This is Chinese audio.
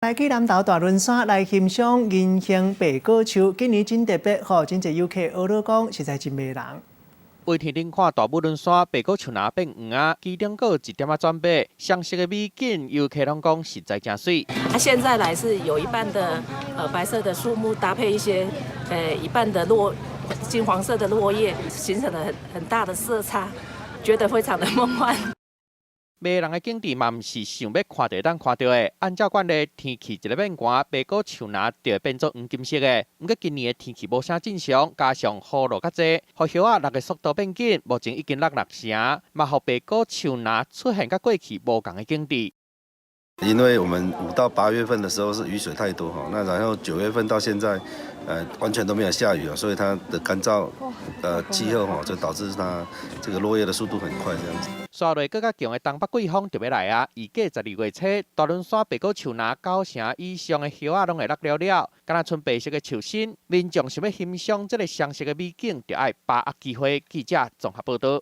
来去南投大轮山来欣赏银杏白果树，今年真特别，真侪游客学了讲，实在真迷人。为天顶看大武仑山白果树拿变黄啊，基顶个一点转白，相色的美景，游客拢讲实在真水。现在来是有一半的白色的树木搭配一些一半的金黄色的落叶，形成了很大的色差，觉得非常的梦幻。迷人的景致嘛，唔是想要看就当看到的。按照惯例，天气一个变寒，白果树拿就会变作黄金色的。不过今年的天气无啥正常，加上雨落较济，雨叶啊落的速度变紧，目前已经落成，嘛，互白果树拿出现甲过去无同的景致。因为我们5到8月份的时候是雨水太多哈，那然后9月份到现在，完全都没有下雨啊，所以它的干燥气候哈，就导致它这个落叶的速度很快这样子。刷落更较强的东北季风就要来啊！预计12月初，大轮山白果树拿9成以上的叶啊，拢会落了，敢若剩白色的树身，民众想要欣赏这个双色的美景，就要把握机会。记者综合报道。